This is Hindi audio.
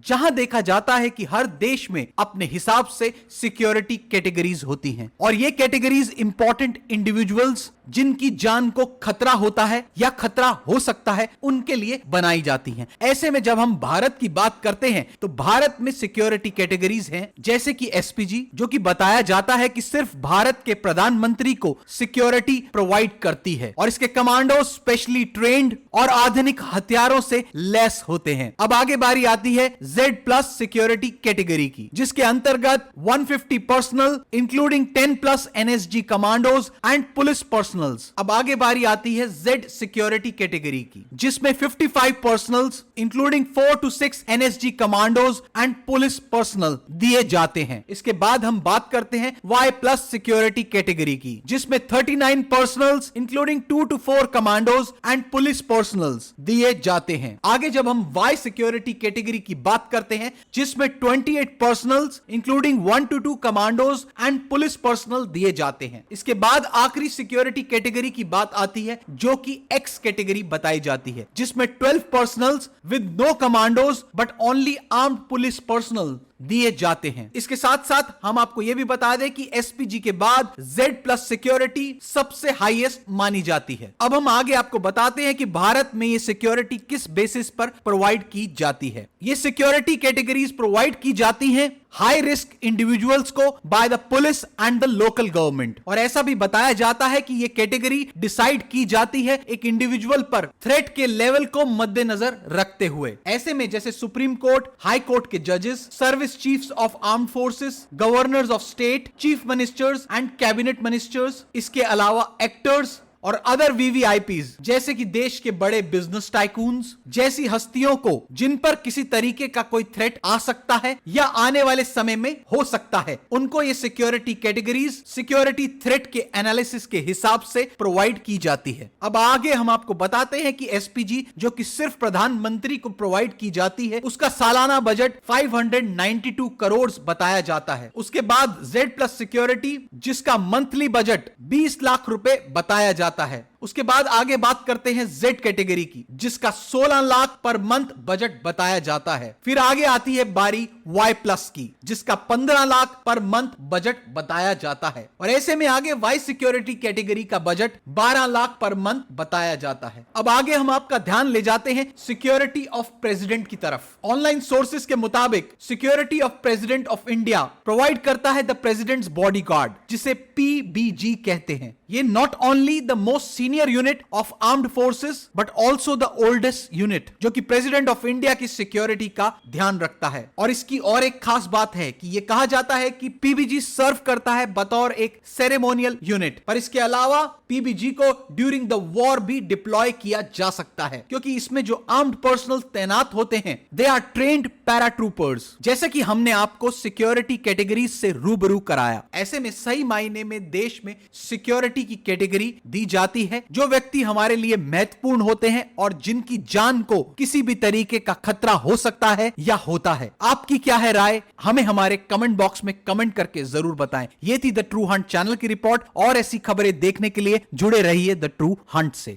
जहां देखा जाता है कि हर देश में अपने हिसाब से सिक्योरिटी कैटेगरीज होती हैं और ये कैटेगरीज इंपॉर्टेंट इंडिविजुअल्स जिनकी जान को खतरा होता है या खतरा हो सकता है उनके लिए बनाई जाती हैं। ऐसे में जब हम भारत की बात करते हैं तो भारत में सिक्योरिटी कैटेगरीज हैं जैसे कि एसपीजी, जो कि बताया जाता है कि सिर्फ भारत के प्रधानमंत्री को सिक्योरिटी प्रोवाइड करती है और इसके कमांडो स्पेशली ट्रेन्ड और आधुनिक हथियारों से लैस होते हैं। अब आगे बारी आती है Z+ सिक्योरिटी कैटेगरी की, जिसके अंतर्गत 150 personnel including 10+ NSG commandos and police personnels. अब आगे बारी आती है Z सिक्योरिटी कैटेगरी की, जिसमें 55 personnels including 4 to 6 NSG commandos and police personnel दिए जाते हैं। इसके बाद हम बात करते हैं Y+ सिक्योरिटी कैटेगरी की, जिसमें 39 personnels including 2 to 4 commandos and police personnels दिए जाते हैं। आगे जब हम Y सिक्योरिटी कैटेगरी की बात करते हैं, जिसमें 28 personnels including 1 to 2 commandos and police personnel दिए जाते हैं। इसके बाद आखिरी सिक्योरिटी कैटेगरी की बात आती है जो कि X कैटेगरी बताई जाती है, जिसमें 12 personnels with no commandos but only armed police personnel दिए जाते हैं। इसके साथ साथ हम आपको यह भी बता दें कि एसपीजी के बाद Z+ सिक्योरिटी सबसे हाईएस्ट मानी जाती है। अब हम आगे आपको बताते हैं कि भारत में यह सिक्योरिटी किस बेसिस पर प्रोवाइड की जाती है। ये सिक्योरिटी कैटेगरीज प्रोवाइड की जाती हैं हाई रिस्क इंडिविजुअल्स को by the police and the local government, और ऐसा भी बताया जाता है कि यह कैटेगरी डिसाइड की जाती है एक इंडिविजुअल पर थ्रेट के लेवल को मद्देनजर रखते हुए। ऐसे में जैसे सुप्रीम कोर्ट, हाई कोर्ट के जजेस, service chiefs of armed forces, governors of state, chief ministers and cabinet ministers, इसके अलावा एक्टर्स और अदर वीवीआईपीज जैसे कि देश के बड़े बिजनेस टाइकून्स जैसी हस्तियों को जिन पर किसी तरीके का कोई थ्रेट आ सकता है या आने वाले समय में हो सकता है, उनको ये सिक्योरिटी कैटेगरीज सिक्योरिटी थ्रेट के एनालिसिस के हिसाब से प्रोवाइड की जाती है। अब आगे हम आपको बताते हैं कि एसपीजी जो कि सिर्फ प्रधानमंत्री को प्रोवाइड की जाती है, उसका सालाना बजट 592 करोड़ बताया जाता है। उसके बाद Z+ सिक्योरिटी जिसका मंथली बजट 20 लाख रुपए बताया जाता है। उसके बाद आगे बात करते हैं Z कैटेगरी की, जिसका 16 लाख पर मंथ बजट बताया जाता है। फिर आगे आती है बारी Y+ की, जिसका 15 लाख पर मंथ बजट बताया जाता है। और ऐसे में आगे Y सिक्योरिटी कैटेगरी का बजट 12 लाख पर मंथ बताया जाता है। अब आगे हम आपका ध्यान ले जाते हैं सिक्योरिटी ऑफ प्रेसिडेंट की तरफ। ऑनलाइन सोर्सेस के मुताबिक security of president of India provide करता है द प्रेसिडेंट्स बॉडीगार्ड, जिसे PBG कहते हैं। ये not only the most senior unit of armed forces but also the oldest unit, जो कि प्रेसिडेंट ऑफ इंडिया की सिक्योरिटी का ध्यान रखता है। और इसकी और एक खास बात है कि यह कहा जाता है कि PBG सर्व करता है बतौर एक सेरेमोनियल यूनिट, पर इसके अलावा PBG को ड्यूरिंग द वॉर भी डिप्लॉय किया जा सकता है, क्योंकि इसमें जो आर्म्ड पर्सनल तैनात होते हैं दे आर ट्रेन्ड पैराट्रूपर्स। जैसे कि हमने आपको सिक्योरिटी कैटेगरीज से रूबरू कराया, ऐसे में सही मायने में देश में सिक्योरिटी की कैटेगरी दी जाती है जो व्यक्ति हमारे लिए महत्वपूर्ण होते हैं और जिनकी जान को किसी भी तरीके का खतरा हो सकता है या होता है। आपकी क्या है राय, हमें हमारे कमेंट बॉक्स में कमेंट करके जरूर बताएं। ये थी द ट्रू हंट चैनल की रिपोर्ट, और ऐसी खबरें देखने के लिए जुड़े रहिए द ट्रू हंट से।